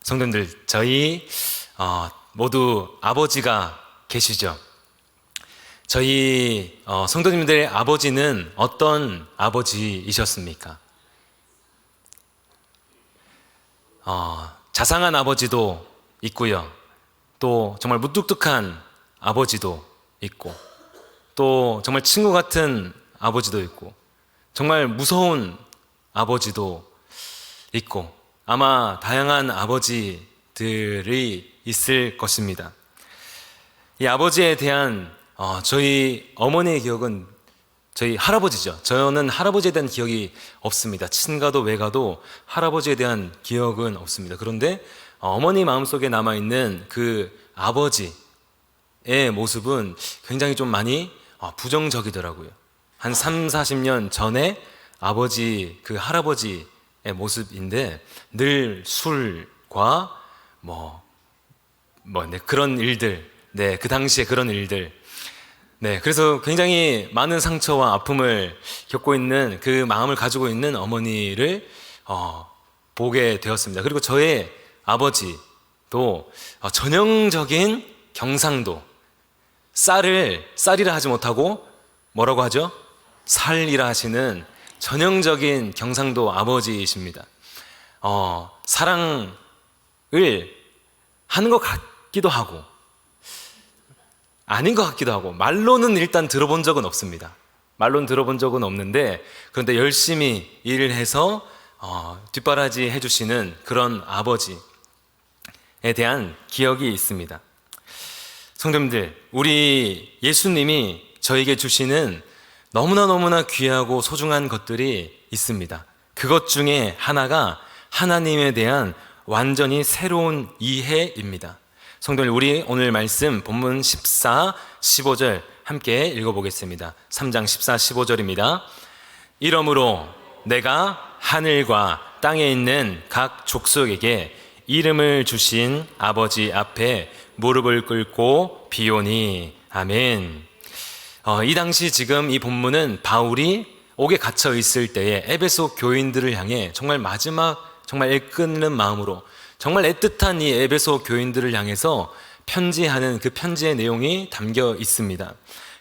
성도님들, 저희 모두 아버지가 계시죠? 저희 성도님들의 아버지는 어떤 아버지이셨습니까? 자상한 아버지도 있고요. 또 정말 무뚝뚝한 아버지도 있고, 또 정말 친구 같은 아버지도 있고, 정말 무서운 아버지도 있고, 아마 다양한 아버지들이 있을 것입니다. 이 아버지에 대한 저희 어머니의 기억은 저희 할아버지죠. 저는 할아버지에 대한 기억이 없습니다. 친가도 외가도 할아버지에 대한 기억은 없습니다. 그런데 어머니 마음속에 남아있는 그 아버지의 모습은 굉장히 좀 많이 부정적이더라고요. 한 3, 40년 전에 아버지, 그 할아버지의 모습인데 늘 술과 그런 일들, 그 당시에 그런 일들, 그래서 굉장히 많은 상처와 아픔을 겪고 있는 그 마음을 가지고 있는 어머니를 보게 되었습니다. 그리고 저의 아버지도 전형적인 경상도, 쌀이라 하지 못하고 뭐라고 하죠? 살이라 하시는 전형적인 경상도 아버지이십니다. 사랑을 하는 것 같기도 하고 아닌 것 같기도 하고, 말로는 일단 들어본 적은 없습니다. 말로는 들어본 적은 없는데, 그런데 열심히 일을 해서 뒷바라지 해주시는 그런 아버지에 대한 기억이 있습니다. 성도님들, 우리 예수님이 저에게 주시는 너무나 귀하고 소중한 것들이 있습니다. 그것 중에 하나가 하나님에 대한 완전히 새로운 이해입니다. 성도님, 우리 오늘 말씀 본문 14, 15절 함께 읽어보겠습니다. 3장 14, 15절입니다. 이러므로 내가 하늘과 땅에 있는 각 족속에게 이름을 주신 아버지 앞에 무릎을 꿇고 비오니. 아멘. 이 당시 지금 이 본문은 바울이 옥에 갇혀 있을 때에 에베소 교인들을 향해 정말 마지막 정말 애끓는 마음으로 정말 애틋한 이 에베소 교인들을 향해서 편지하는 그 편지의 내용이 담겨 있습니다.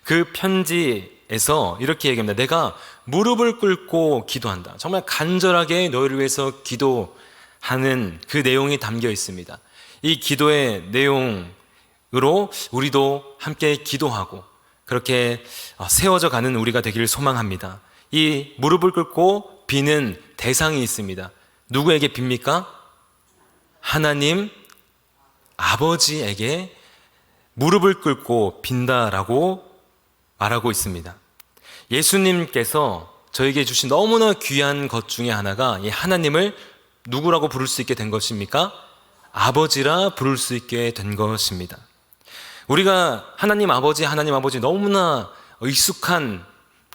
그 편지에서 이렇게 얘기합니다. 내가 무릎을 꿇고 기도한다. 정말 간절하게 너희를 위해서 기도하는 그 내용이 담겨 있습니다. 이 기도의 내용으로 우리도 함께 기도하고 그렇게 세워져 가는 우리가 되기를 소망합니다. 이 무릎을 꿇고 비는 대상이 있습니다. 누구에게 빕니까? 하나님 아버지에게 무릎을 꿇고 빈다라고 말하고 있습니다. 예수님께서 저에게 주신 너무나 귀한 것 중에 하나가 이 하나님을 누구라고 부를 수 있게 된 것입니까? 아버지라 부를 수 있게 된 것입니다. 우리가 하나님 아버지 너무나 익숙한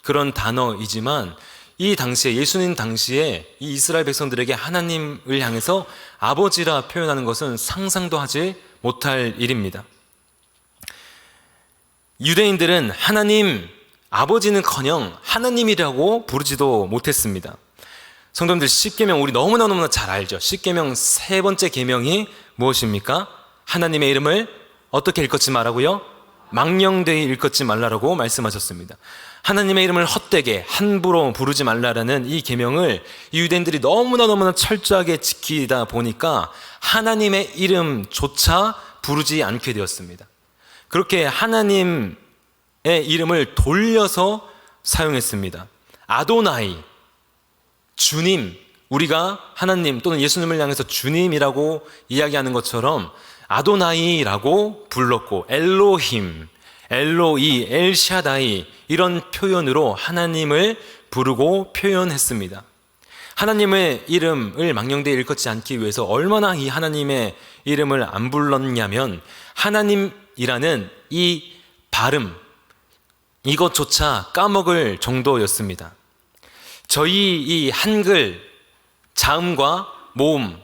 그런 단어이지만 이 당시에, 예수님 당시에 이 이스라엘 백성들에게 하나님을 향해서 아버지라 표현하는 것은 상상도 하지 못할 일입니다. 유대인들은 하나님 아버지는커녕 하나님이라고 부르지도 못했습니다. 성도님들, 십계명 우리 너무나 잘 알죠. 십계명 세 번째 계명이 무엇입니까? 하나님의 이름을 어떻게 일컫지 말라고요? 망령되이 일컫지 말라라고 말씀하셨습니다. 하나님의 이름을 헛되게 함부로 부르지 말라라는 이 계명을 이 유대인들이 너무나 철저하게 지키다 보니까 하나님의 이름조차 부르지 않게 되었습니다. 그렇게 하나님의 이름을 돌려서 사용했습니다. 아도나이, 주님, 우리가 하나님 또는 예수님을 향해서 주님이라고 이야기하는 것처럼 아도나이라고 불렀고, 엘로힘, 엘로이, 엘샤다이 이런 표현으로 하나님을 부르고 표현했습니다. 하나님의 이름을 망령되이 일컫지 않기 위해서 얼마나 이 하나님의 이름을 안 불렀냐면 하나님이라는 이 발음, 이것조차 까먹을 정도였습니다. 저희 이 한글 자음과 모음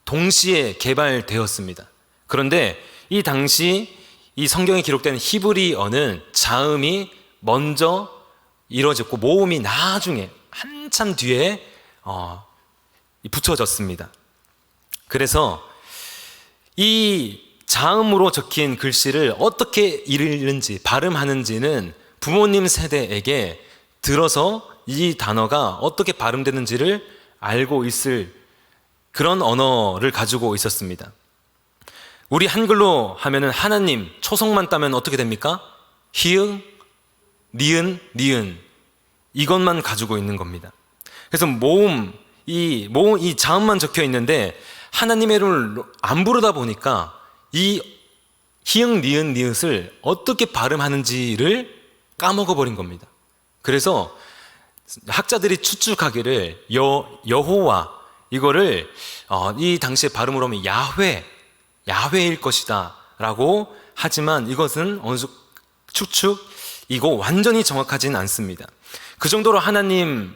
동시에 개발되었습니다. 그런데 이 당시 이 성경에 기록된 히브리어는 자음이 먼저 이루어졌고 모음이 나중에 한참 뒤에 붙여졌습니다. 그래서 이 자음으로 적힌 글씨를 어떻게 읽는지, 발음하는지는 부모님 세대에게 들어서 이 단어가 어떻게 발음되는지를 알고 있을 그런 언어를 가지고 있었습니다. 우리 한글로 하면은 하나님, 초성만 따면 어떻게 됩니까? 히읗, 니은, 니은. 이것만 가지고 있는 겁니다. 그래서 이 자음만 적혀 있는데 하나님의 이름을 안 부르다 보니까 이 히읗, 니은, 니읒을 어떻게 발음하는지를 까먹어 버린 겁니다. 그래서 학자들이 추측하기를 여호와 이거를 이 당시에 발음으로 하면 야훼일 것이다 라고 하지만 이것은 어느 정도 추측이고 완전히 정확하지는 않습니다. 그 정도로 하나님의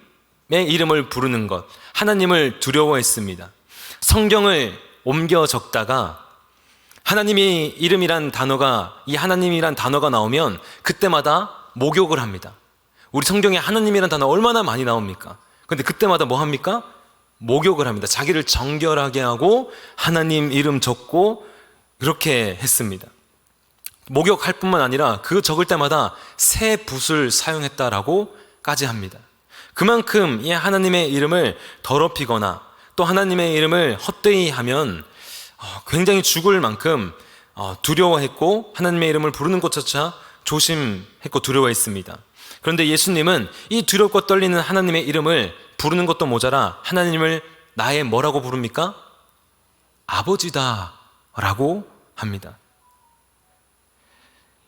이름을 부르는 것, 하나님을 두려워했습니다. 성경을 옮겨 적다가 하나님의 이름이란 단어가, 이 하나님이란 단어가 나오면 그때마다 목욕을 합니다. 우리 성경에 하나님이란 단어 얼마나 많이 나옵니까? 근데 그때마다 뭐 합니까? 목욕을 합니다. 자기를 정결하게 하고 하나님 이름 적고 그렇게 했습니다. 목욕할 뿐만 아니라 그 적을 때마다 새 붓을 사용했다라고까지 합니다. 그만큼 이 하나님의 이름을 더럽히거나 또 하나님의 이름을 헛되이 하면 굉장히 죽을 만큼 두려워했고 하나님의 이름을 부르는 것조차 조심했고 두려워했습니다. 그런데 예수님은 이 두렵고 떨리는 하나님의 이름을 부르는 것도 모자라 하나님을 나의 뭐라고 부릅니까? 아버지다 라고 합니다.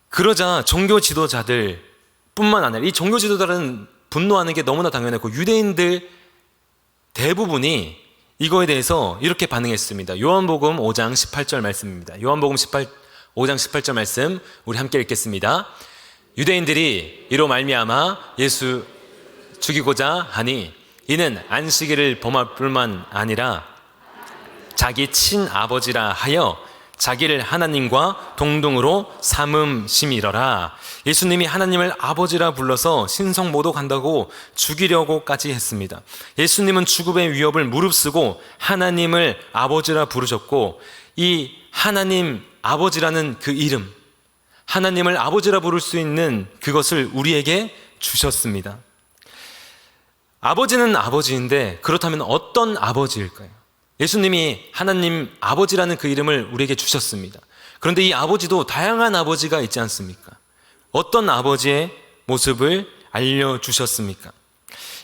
그러자 종교 지도자들 뿐만 아니라 이 종교 지도자들은 분노하는 게 너무나 당연했고 유대인들 대부분이 이거에 대해서 이렇게 반응했습니다. 요한복음 5장 18절 말씀입니다. 요한복음 5장 18절 말씀 우리 함께 읽겠습니다. 유대인들이 이로 말미암아 예수 죽이고자 하니 이는 안식일을 범할 뿐만 아니라 자기 친아버지라 하여 자기를 하나님과 동등으로 삼음심이러라. 예수님이 하나님을 아버지라 불러서 신성모독한다고 죽이려고까지 했습니다. 예수님은 죽음의 위협을 무릅쓰고 하나님을 아버지라 부르셨고 이 하나님 아버지라는 그 이름, 하나님을 아버지라 부를 수 있는 그것을 우리에게 주셨습니다. 아버지는 아버지인데 그렇다면 어떤 아버지일까요? 예수님이 하나님 아버지라는 그 이름을 우리에게 주셨습니다. 그런데 이 아버지도 다양한 아버지가 있지 않습니까? 어떤 아버지의 모습을 알려주셨습니까?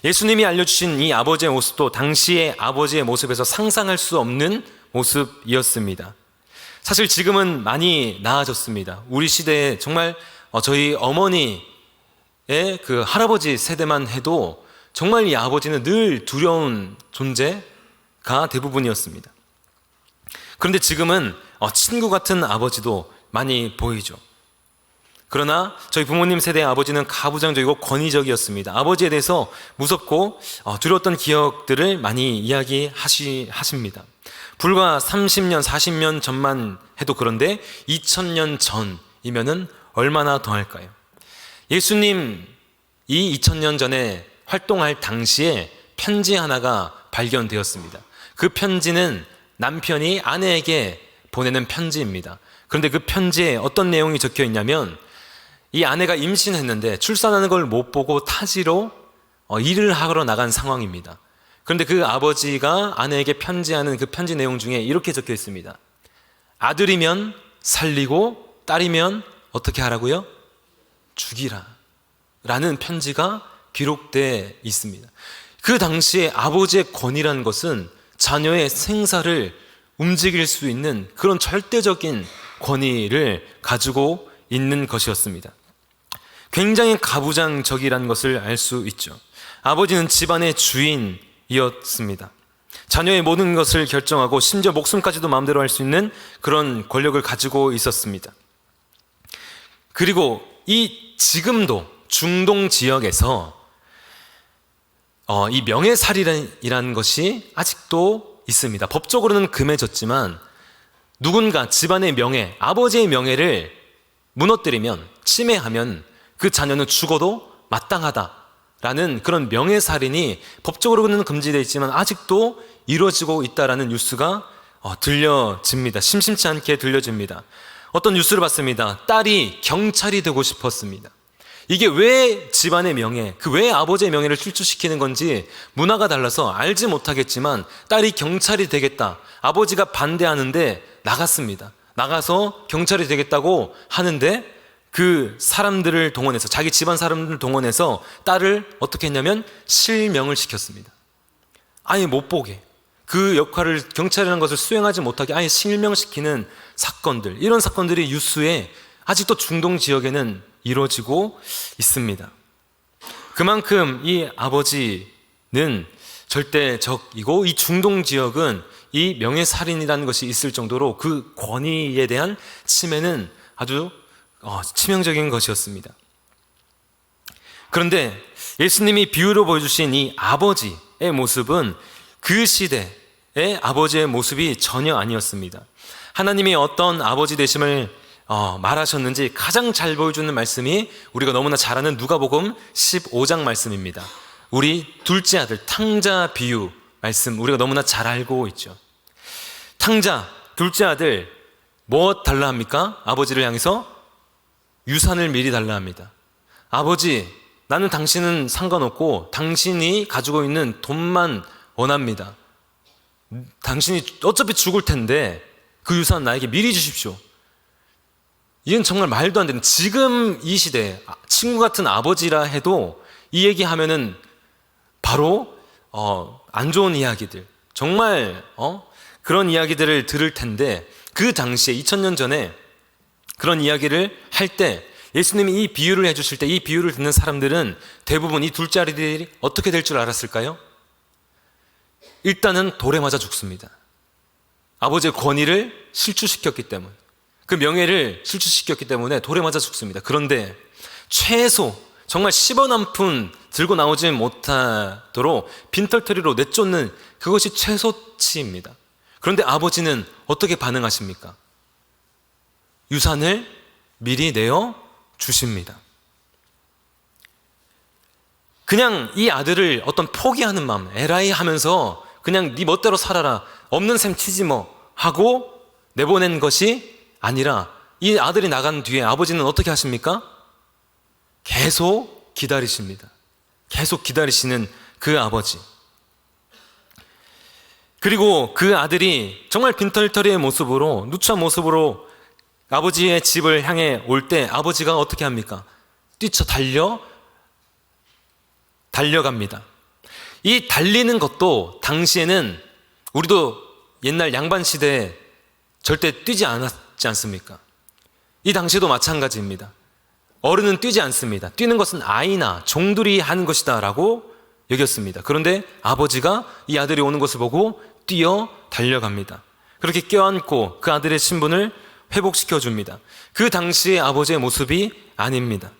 예수님이 알려주신 이 아버지의 모습도 당시의 아버지의 모습에서 상상할 수 없는 모습이었습니다. 사실 지금은 많이 나아졌습니다. 우리 시대에 정말 저희 어머니의 그 할아버지 세대만 해도 정말 이 아버지는 늘 두려운 존재가 대부분이었습니다. 그런데 지금은 친구 같은 아버지도 많이 보이죠. 그러나 저희 부모님 세대의 아버지는 가부장적이고 권위적이었습니다. 아버지에 대해서 무섭고 두려웠던 기억들을 많이 이야기하십니다. 불과 30년, 40년 전만 해도 그런데 2000년 전이면은 얼마나 더 할까요? 예수님 이 2000년 전에 활동할 당시에 편지 하나가 발견되었습니다. 그 편지는 남편이 아내에게 보내는 편지입니다. 그런데 그 편지에 어떤 내용이 적혀 있냐면 이 아내가 임신했는데 출산하는 걸 못 보고 타지로 일을 하러 나간 상황입니다. 그런데 그 아버지가 아내에게 편지하는 그 편지 내용 중에 이렇게 적혀 있습니다. 아들이면 살리고 딸이면 어떻게 하라고요? 죽이라 라는 편지가 기록되어 있습니다. 그 당시에 아버지의 권위라는 것은 자녀의 생사를 움직일 수 있는 그런 절대적인 권위를 가지고 있는 것이었습니다. 굉장히 가부장적이라는 것을 알 수 있죠. 아버지는 집안의 주인이었습니다. 자녀의 모든 것을 결정하고 심지어 목숨까지도 마음대로 할 수 있는 그런 권력을 가지고 있었습니다. 그리고 지금도 중동 지역에서 이 명예살인이라는 것이 아직도 있습니다. 법적으로는 금해졌지만 누군가 집안의 명예, 아버지의 명예를 무너뜨리면, 침해하면 그 자녀는 죽어도 마땅하다라는 그런 명예살인이 법적으로는 금지되어 있지만 아직도 이루어지고 있다라는 뉴스가 들려집니다. 심심치 않게 들려집니다. 어떤 뉴스를 봤습니다. 딸이 경찰이 되고 싶었습니다. 이게 왜 집안의 명예, 왜 아버지의 명예를 실추시키는 건지 문화가 달라서 알지 못하겠지만 딸이 경찰이 되겠다. 아버지가 반대하는데 나갔습니다. 나가서 경찰이 되겠다고 하는데 그 사람들을 동원해서, 자기 집안 사람들을 동원해서 딸을 어떻게 했냐면 실명을 시켰습니다. 아예 못 보게. 그 역할을, 경찰이라는 것을 수행하지 못하게 아예 실명시키는 사건들, 이런 사건들이 뉴스에 아직도 중동 지역에는 이루어지고 있습니다. 그만큼 이 아버지는 절대적이고, 이 중동 지역은 이 명예살인이라는 것이 있을 정도로 그 권위에 대한 침해는 아주 치명적인 것이었습니다. 그런데 예수님이 비유로 보여주신 이 아버지의 모습은 그 시대의 아버지의 모습이 전혀 아니었습니다. 하나님이 어떤 아버지 되심을 말하셨는지 가장 잘 보여주는 말씀이 우리가 너무나 잘 아는 누가복음 15장 말씀입니다. 우리 둘째 아들 탕자 비유 말씀, 우리가 너무나 잘 알고 있죠. 탕자, 둘째 아들 뭐 달라 합니까? 아버지를 향해서 유산을 미리 달라 합니다. 아버지, 나는 당신은 상관없고 당신이 가지고 있는 돈만 원합니다. 당신이 어차피 죽을 텐데 그 유산 나에게 미리 주십시오. 이건 정말 말도 안 되는, 지금 이 시대에 친구 같은 아버지라 해도 이 얘기하면은 바로 안 좋은 이야기들, 정말 그런 이야기들을 들을 텐데, 그 당시에 2000년 전에 그런 이야기를 할 때 예수님이 이 비유를 해주실 때 이 비유를 듣는 사람들은 대부분 이 둘째 아들이 어떻게 될 줄 알았을까요? 일단은 돌에 맞아 죽습니다. 아버지의 권위를 실추시켰기 때문에, 그 명예를 실추시켰기 때문에 돌에 맞아 죽습니다. 그런데 최소 정말 10원 한 푼 들고 나오지 못하도록 빈털터리로 내쫓는, 그것이 최소치입니다. 그런데 아버지는 어떻게 반응하십니까? 유산을 미리 내어 주십니다. 그냥 이 아들을 어떤 포기하는 마음, 에라이 하면서 그냥 네 멋대로 살아라, 없는 셈 치지 뭐 하고 내보낸 것이 아니라, 이 아들이 나간 뒤에 아버지는 어떻게 하십니까? 계속 기다리십니다. 계속 기다리시는 그 아버지. 그리고 그 아들이 정말 빈털터리의 모습으로, 누추한 모습으로 아버지의 집을 향해 올 때 아버지가 어떻게 합니까? 뛰쳐 달려갑니다. 이 달리는 것도 당시에는, 우리도 옛날 양반 시대에 절대 뛰지 않았지 않습니까? 이 당시에도 마찬가지입니다. 어른은 뛰지 않습니다. 뛰는 것은 아이나 종들이 하는 것이다 라고 여겼습니다. 그런데 아버지가 이 아들이 오는 것을 보고 뛰어 달려갑니다. 그렇게 껴안고 그 아들의 신분을 회복시켜 줍니다. 그 당시의 아버지의 모습이 아닙니다.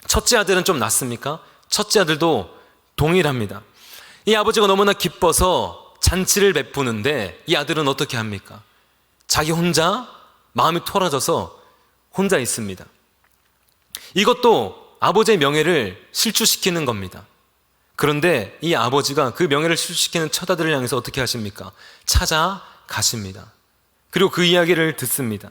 첫째 아들은 좀 낫습니까? 첫째 아들도 동일합니다. 이 아버지가 너무나 기뻐서 잔치를 베푸는데 이 아들은 어떻게 합니까? 자기 혼자 마음이 토라져서 혼자 있습니다. 이것도 아버지의 명예를 실추시키는 겁니다. 그런데 이 아버지가 그 명예를 실추시키는 첫 아들을 향해서 어떻게 하십니까? 찾아가십니다. 그리고 그 이야기를 듣습니다.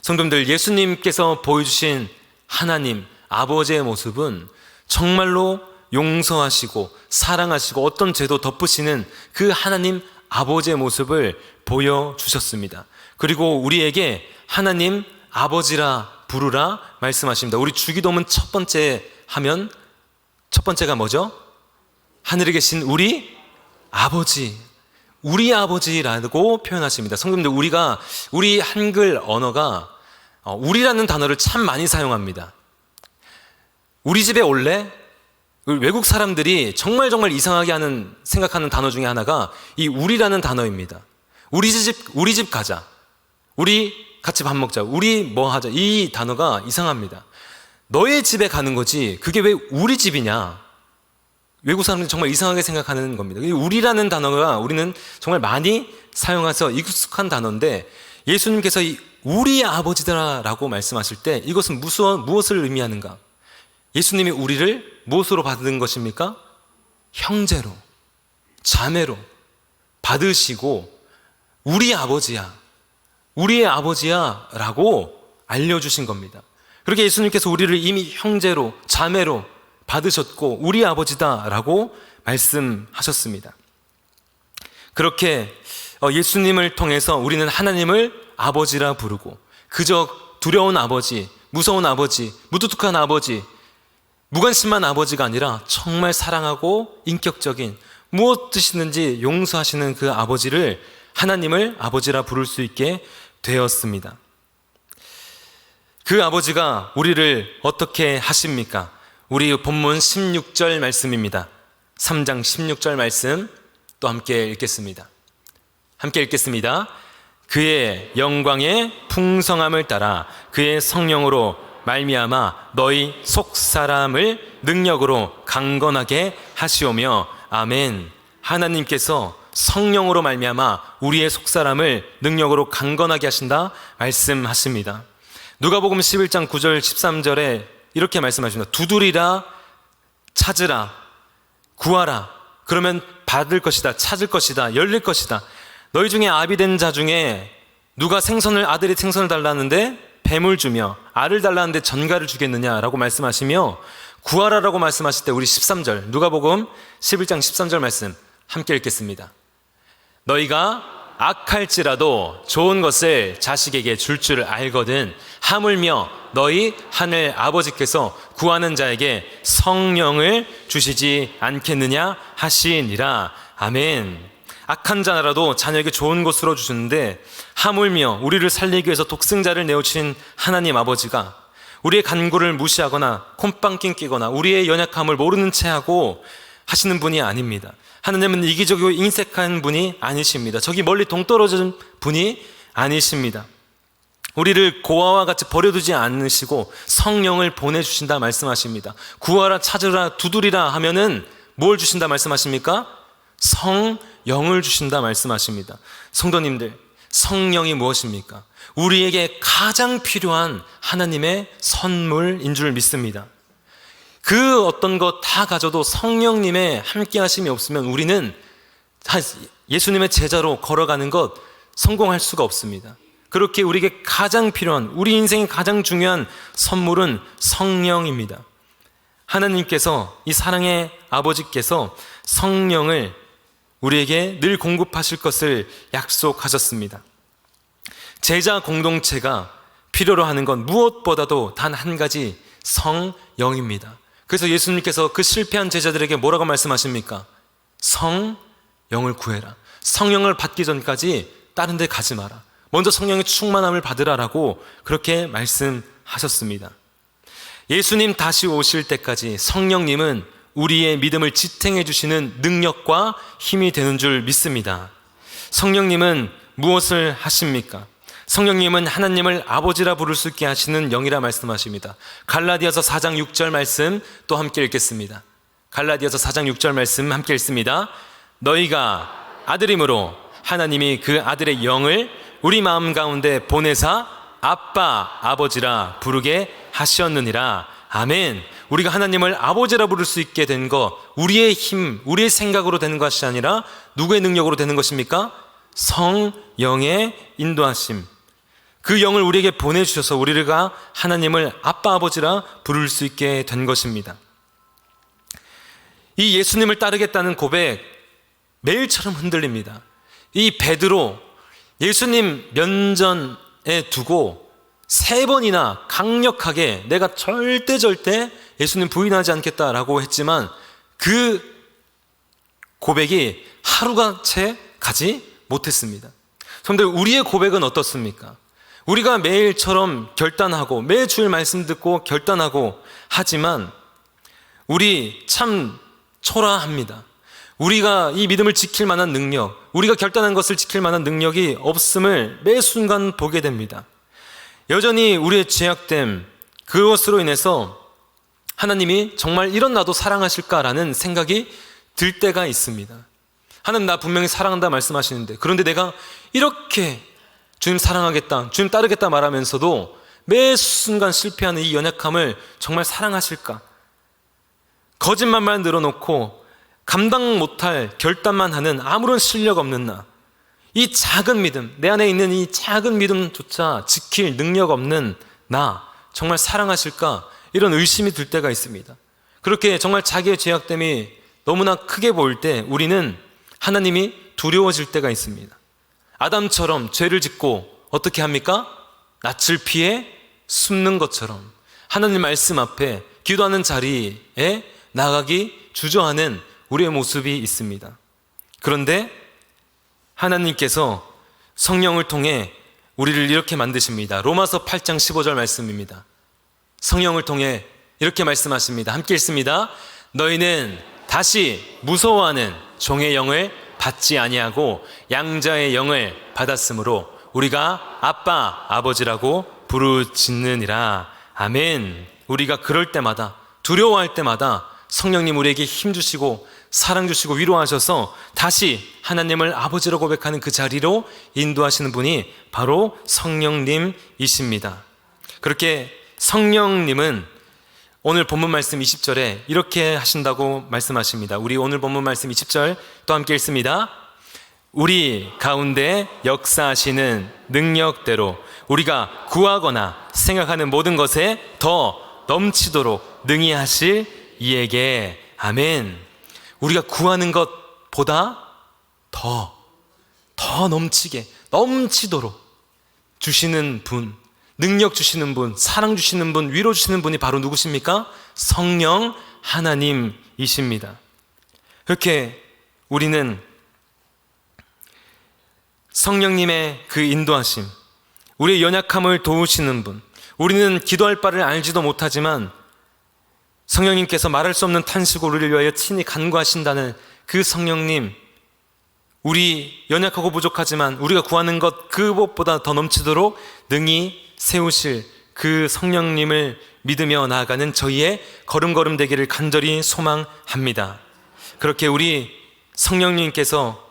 성도님들, 예수님께서 보여주신 하나님 아버지의 모습은 정말로 용서하시고 사랑하시고 어떤 죄도 덮으시는 그 하나님 아버지의 모습을 보여주셨습니다. 그리고 우리에게 하나님 아버지라 부르라 말씀하십니다. 우리 주기도문 첫 번째가 뭐죠? 하늘에 계신 우리 아버지, 우리 아버지라고 표현하십니다. 성도님들, 우리 한글 언어가 우리라는 단어를 참 많이 사용합니다. 우리 집에 올래? 외국 사람들이 정말 이상하게 생각하는 단어 중에 하나가 이 우리라는 단어입니다. 우리 집 가자, 우리 같이 밥 먹자, 우리 뭐 하자, 이 단어가 이상합니다. 너의 집에 가는 거지 그게 왜 우리 집이냐? 외국 사람들이 정말 이상하게 생각하는 겁니다. 우리라는 단어가 우리는 정말 많이 사용해서 익숙한 단어인데, 예수님께서 이 우리 아버지다라고 말씀하실 때 이것은 무엇을 의미하는가? 예수님이 우리를 무엇으로 받은 것입니까? 형제로, 자매로 받으시고 우리 아버지야, 우리의 아버지야 라고 알려주신 겁니다. 그렇게 예수님께서 우리를 이미 형제로, 자매로 받으셨고 우리 아버지다 라고 말씀하셨습니다. 그렇게 예수님을 통해서 우리는 하나님을 아버지라 부르고, 그저 두려운 아버지, 무서운 아버지, 무뚝뚝한 아버지, 무관심한 아버지가 아니라 정말 사랑하고 인격적인, 무엇 드시는지 용서하시는 그 아버지를, 하나님을 아버지라 부를 수 있게 되었습니다. 그 아버지가 우리를 어떻게 하십니까? 우리 본문 16절 말씀입니다. 3장 16절 말씀 또 함께 읽겠습니다. 함께 읽겠습니다. 그의 영광의 풍성함을 따라 그의 성령으로 말미암아 너희 속사람을 능력으로 강건하게 하시오며. 아멘. 하나님께서 성령으로 말미암아 우리의 속사람을 능력으로 강건하게 하신다 말씀하십니다. 누가복음 11장 9절 13절에 이렇게 말씀하십니다. 두드리라, 찾으라, 구하라, 그러면 받을 것이다, 찾을 것이다, 열릴 것이다. 너희 중에 아비된 자 중에 누가 아들이 생선을 달라는데 뱀을 주며, 알을 달라는데 전갈을 주겠느냐라고 말씀하시며, 구하라라고 말씀하실 때 우리 13절, 누가복음 11장 13절 말씀 함께 읽겠습니다. 너희가 악할지라도 좋은 것을 자식에게 줄 줄 알거든 하물며 너희 하늘 아버지께서 구하는 자에게 성령을 주시지 않겠느냐 하시니라. 아멘. 악한 자라도 자녀에게 좋은 것으로 주시는데, 하물며 우리를 살리기 위해서 독생자를 내어주신 하나님 아버지가 우리의 간구를 무시하거나 콧방귀 끼거나 우리의 연약함을 모르는 채 하고 하시는 분이 아닙니다. 하나님은 이기적이고 인색한 분이 아니십니다. 저기 멀리 동떨어진 분이 아니십니다. 우리를 고아와 같이 버려두지 않으시고 성령을 보내주신다 말씀하십니다. 구하라, 찾으라, 두드리라 하면은 뭘 주신다 말씀하십니까? 성령을 주신다 말씀하십니다. 성도님들, 성령이 무엇입니까? 우리에게 가장 필요한 하나님의 선물인 줄 믿습니다. 그 어떤 것 다 가져도 성령님의 함께 하심이 없으면 우리는 예수님의 제자로 걸어가는 것 성공할 수가 없습니다. 그렇게 우리에게 가장 필요한, 우리 인생의 가장 중요한 선물은 성령입니다. 하나님께서, 이 사랑의 아버지께서 성령을 우리에게 늘 공급하실 것을 약속하셨습니다. 제자 공동체가 필요로 하는 건 무엇보다도 단 한 가지, 성령입니다. 그래서 예수님께서 그 실패한 제자들에게 뭐라고 말씀하십니까? 성령을 구해라. 성령을 받기 전까지 다른 데 가지 마라. 먼저 성령의 충만함을 받으라라고 그렇게 말씀하셨습니다. 예수님 다시 오실 때까지 성령님은 우리의 믿음을 지탱해 주시는 능력과 힘이 되는 줄 믿습니다. 성령님은 무엇을 하십니까? 성령님은 하나님을 아버지라 부를 수 있게 하시는 영이라 말씀하십니다. 갈라디아서 4장 6절 말씀 또 함께 읽겠습니다. 갈라디아서 4장 6절 말씀 함께 읽습니다. 너희가 아들임으로 하나님이 그 아들의 영을 우리 마음 가운데 보내사 아빠, 아버지라 부르게 하셨느니라. 아멘. 우리가 하나님을 아버지라 부를 수 있게 된 것, 우리의 힘, 우리의 생각으로 되는 것이 아니라 누구의 능력으로 되는 것입니까? 성령의 인도하심. 그 영을 우리에게 보내주셔서 우리가 하나님을 아빠, 아버지라 부를 수 있게 된 것입니다. 이 예수님을 따르겠다는 고백 매일처럼 흔들립니다. 이 베드로, 예수님 면전에 두고 3번이나 강력하게 내가 절대 예수님 부인하지 않겠다라고 했지만 그 고백이 하루가 채 가지 못했습니다. 그런데 우리의 고백은 어떻습니까? 우리가 매일처럼 결단하고 매일 주일 말씀 듣고 결단하고 하지만 우리 참 초라합니다. 우리가 이 믿음을 지킬 만한 능력, 우리가 결단한 것을 지킬 만한 능력이 없음을 매 순간 보게 됩니다. 여전히 우리의 죄악됨, 그것으로 인해서 하나님이 정말 이런 나도 사랑하실까라는 생각이 들 때가 있습니다. 하나님 나 분명히 사랑한다 말씀하시는데, 그런데 내가 이렇게 주님 사랑하겠다, 주님 따르겠다 말하면서도 매 순간 실패하는 이 연약함을 정말 사랑하실까? 거짓말만 늘어놓고 감당 못할 결단만 하는 아무런 실력 없는 나, 이 작은 믿음, 내 안에 있는 이 작은 믿음조차 지킬 능력 없는 나 정말 사랑하실까? 이런 의심이 들 때가 있습니다. 그렇게 정말 자기의 죄악됨이 너무나 크게 보일 때 우리는 하나님이 두려워질 때가 있습니다. 아담처럼 죄를 짓고 어떻게 합니까? 낯을 피해 숨는 것처럼 하나님 말씀 앞에 기도하는 자리에 나가기 주저하는 우리의 모습이 있습니다. 그런데 하나님께서 성령을 통해 우리를 이렇게 만드십니다. 로마서 8장 15절 말씀입니다. 성령을 통해 이렇게 말씀하십니다. 함께 읽습니다. 너희는 다시 무서워하는 종의 영을 받지 아니하고 양자의 영을 받았으므로 우리가 아빠, 아버지라고 부르짖느니라. 아멘. 우리가 그럴 때마다, 두려워할 때마다 성령님 우리에게 힘주시고 사랑 주시고 위로하셔서 다시 하나님을 아버지로 고백하는 그 자리로 인도하시는 분이 바로 성령님이십니다. 그렇게 성령님은 오늘 본문 말씀 20절에 이렇게 하신다고 말씀하십니다. 우리 오늘 본문 말씀 20절 또 함께 읽습니다. 우리 가운데 역사하시는 능력대로 우리가 구하거나 생각하는 모든 것에 더 넘치도록 능히 하실 이에게. 아멘. 우리가 구하는 것보다 더 넘치게, 넘치도록 주시는 분, 능력 주시는 분, 사랑 주시는 분, 위로 주시는 분이 바로 누구십니까? 성령 하나님이십니다. 그렇게 우리는 성령님의 그 인도하심, 우리의 연약함을 도우시는 분, 우리는 기도할 바를 알지도 못하지만 성령님께서 말할 수 없는 탄식으로 우리를 위하여 친히 간구하신다는 그 성령님, 우리 연약하고 부족하지만 우리가 구하는 것 그것보다 더 넘치도록 능히 세우실 그 성령님을 믿으며 나아가는 저희의 걸음걸음 되기를 간절히 소망합니다. 그렇게 우리 성령님께서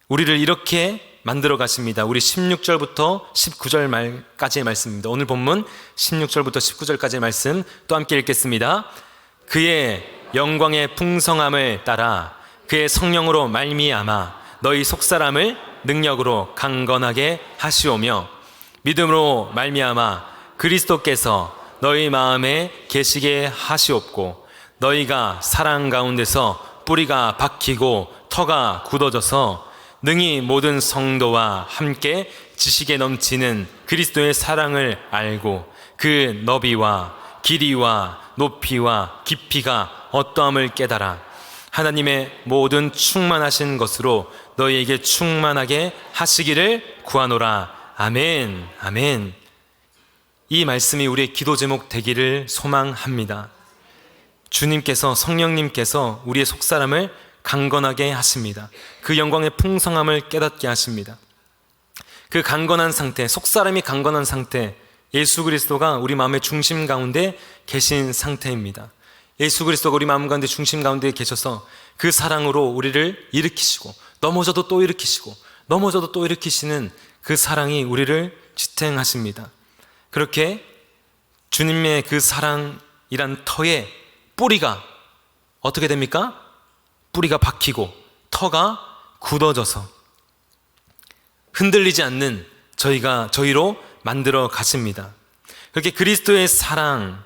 우리를 이렇게 만들어 가십니다. 우리 16절부터 19절 말까지의 말씀입니다. 오늘 본문 16절부터 19절까지의 말씀 또 함께 읽겠습니다. 그의 영광의 풍성함을 따라 그의 성령으로 말미암아 너희 속사람을 능력으로 강건하게 하시오며 믿음으로 말미암아 그리스도께서 너희 마음에 계시게 하시옵고 너희가 사랑 가운데서 뿌리가 박히고 터가 굳어져서 능히 모든 성도와 함께 지식에 넘치는 그리스도의 사랑을 알고 그 너비와 길이와 높이와 깊이가 어떠함을 깨달아 하나님의 모든 충만하신 것으로 너희에게 충만하게 하시기를 구하노라. 아멘. 아멘. 이 말씀이 우리의 기도 제목 되기를 소망합니다. 주님께서, 성령님께서 우리의 속사람을 강건하게 하십니다. 그 영광의 풍성함을 깨닫게 하십니다. 그 강건한 상태, 속사람이 강건한 상태, 예수 그리스도가 우리 마음의 중심 가운데 계신 상태입니다. 예수 그리스도가 우리 마음 가운데 중심 가운데 계셔서 그 사랑으로 우리를 일으키시고 넘어져도 또 일으키시고 넘어져도 또 일으키시는 그 사랑이 우리를 지탱하십니다. 그렇게 주님의 그 사랑이란 터에 뿌리가 어떻게 됩니까? 뿌리가 박히고 터가 굳어져서 흔들리지 않는 저희로 만들어 가십니다. 그렇게 그리스도의 사랑의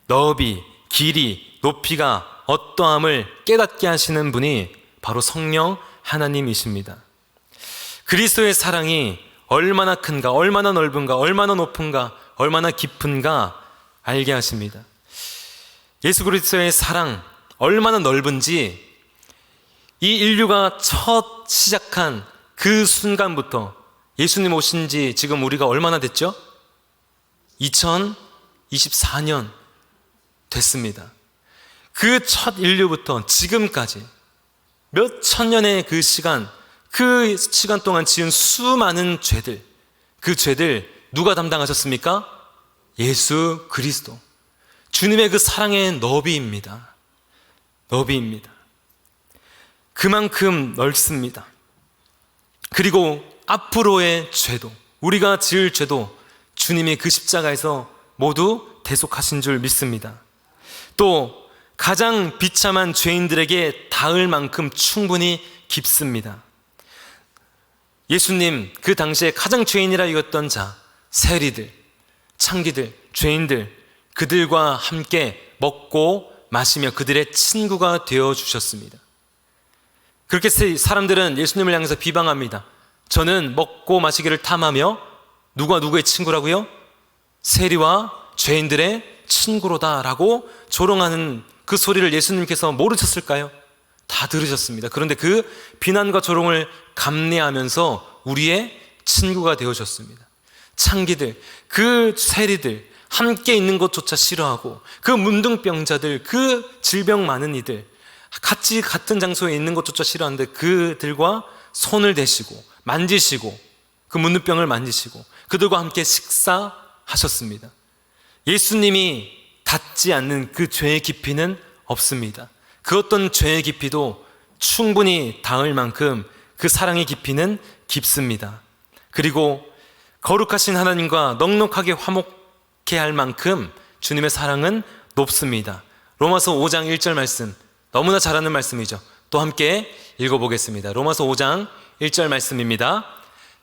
너비, 길이, 높이가 어떠함을 깨닫게 하시는 분이 바로 성령 하나님이십니다. 그리스도의 사랑이 얼마나 큰가, 얼마나 넓은가, 얼마나 높은가, 얼마나 깊은가 알게 하십니다. 예수 그리스도의 사랑 얼마나 넓은지 이 인류가 첫 시작한 그 순간부터 예수님 오신 지 지금 우리가 얼마나 됐죠? 2024년 됐습니다. 그 첫 인류부터 지금까지 몇 천년의 그 시간 동안 지은 수많은 죄들, 그 죄들 누가 담당하셨습니까? 예수 그리스도. 주님의 그 사랑의 너비입니다. 너비입니다. 그만큼 넓습니다. 그리고 앞으로의 죄도, 우리가 지을 죄도 주님이 그 십자가에서 모두 대속하신 줄 믿습니다. 또 가장 비참한 죄인들에게 닿을 만큼 충분히 깊습니다. 예수님 그 당시에 가장 죄인이라 여겼던 자, 세리들, 창기들, 죄인들, 그들과 함께 먹고 마시며 그들의 친구가 되어 주셨습니다. 그렇게 사람들은 예수님을 향해서 비방합니다. 저는 먹고 마시기를 탐하며 누가 누구의 친구라고요? 세리와 죄인들의 친구로다라고 조롱하는 그 소리를 예수님께서 모르셨을까요? 다 들으셨습니다. 그런데 그 비난과 조롱을 감내하면서 우리의 친구가 되어줬습니다. 창기들, 그 세리들, 함께 있는 것조차 싫어하고 그 문둥병자들, 그 질병 많은 이들, 같이 같은 장소에 있는 것조차 싫어하는데 그들과 손을 대시고 만지시고 그 문둥병을 만지시고 그들과 함께 식사하셨습니다. 예수님이 닿지 않는 그 죄의 깊이는 없습니다. 그 어떤 죄의 깊이도 충분히 닿을 만큼 그 사랑의 깊이는 깊습니다. 그리고 거룩하신 하나님과 넉넉하게 화목해 할 만큼 주님의 사랑은 높습니다. 로마서 5장 1절 말씀, 너무나 잘 아는 말씀이죠. 또 함께 읽어보겠습니다. 로마서 5장 1절 말씀입니다.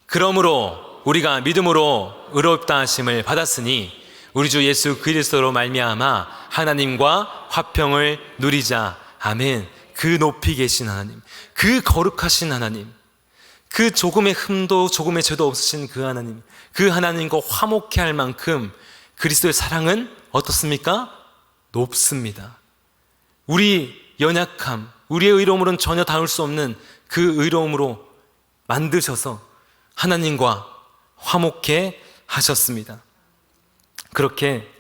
그러므로 우리가 믿음으로 의롭다 하심을 받았으니 우리 주 예수 그리스도로 말미암아 하나님과 화평을 누리자. 아멘. 그 높이 계신 하나님, 그 거룩하신 하나님, 그 조금의 흠도 조금의 죄도 없으신 그 하나님, 그 하나님과 화목해 할 만큼 그리스도의 사랑은 어떻습니까? 높습니다. 우리 연약함, 우리의 의로움으로는 전혀 닿을 수 없는 그 의로움으로 만드셔서 하나님과 화목해 하셨습니다. 그렇게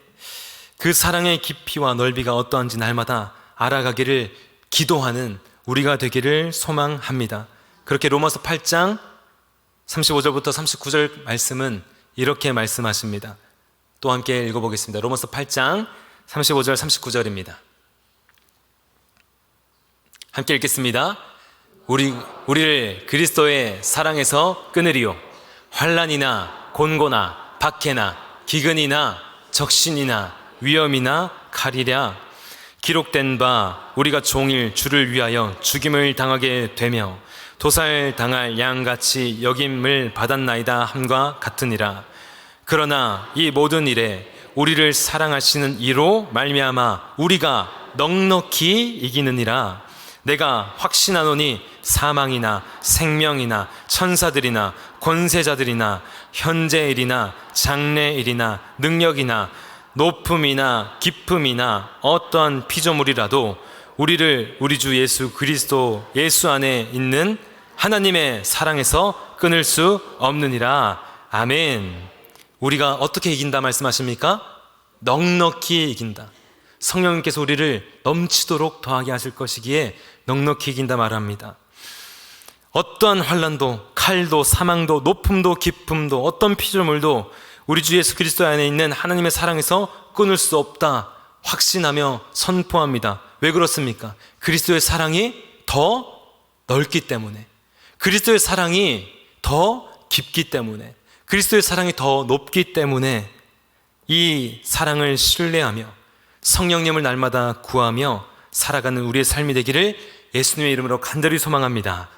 그 사랑의 깊이와 넓이가 어떠한지 날마다 알아가기를 기도하는 우리가 되기를 소망합니다. 그렇게 로마서 8장 35절부터 39절 말씀은 이렇게 말씀하십니다. 또 함께 읽어보겠습니다. 로마서 8장 35절 39절입니다. 함께 읽겠습니다. 우리를 그리스도의 사랑에서 끊으리요 환난이나 곤고나 박해나 기근이나 적신이나 위험이나 칼이랴 기록된 바 우리가 종일 주를 위하여 죽임을 당하게 되며 도살당할 양같이 여김을 받았나이다 함과 같으니라. 그러나 이 모든 일에 우리를 사랑하시는 이로 말미암아 우리가 넉넉히 이기느니라. 내가 확신하노니 사망이나 생명이나 천사들이나 권세자들이나 현재일이나 장래일이나 능력이나 높음이나 깊음이나 어떠한 피조물이라도 우리를 우리 주 예수 그리스도 예수 안에 있는 하나님의 사랑에서 끊을 수 없느니라. 아멘. 우리가 어떻게 이긴다 말씀하십니까? 넉넉히 이긴다. 성령님께서 우리를 넘치도록 더하게 하실 것이기에 넉넉히 이긴다 말합니다. 어떠한 환난도 칼도 사망도 높음도 깊음도 어떤 피조물도 우리 주 예수 그리스도 안에 있는 하나님의 사랑에서 끊을 수 없다 확신하며 선포합니다. 왜 그렇습니까? 그리스도의 사랑이 더 넓기 때문에, 그리스도의 사랑이 더 깊기 때문에, 그리스도의 사랑이 더 높기 때문에 이 사랑을 신뢰하며 성령님을 날마다 구하며 살아가는 우리의 삶이 되기를 예수님의 이름으로 간절히 소망합니다.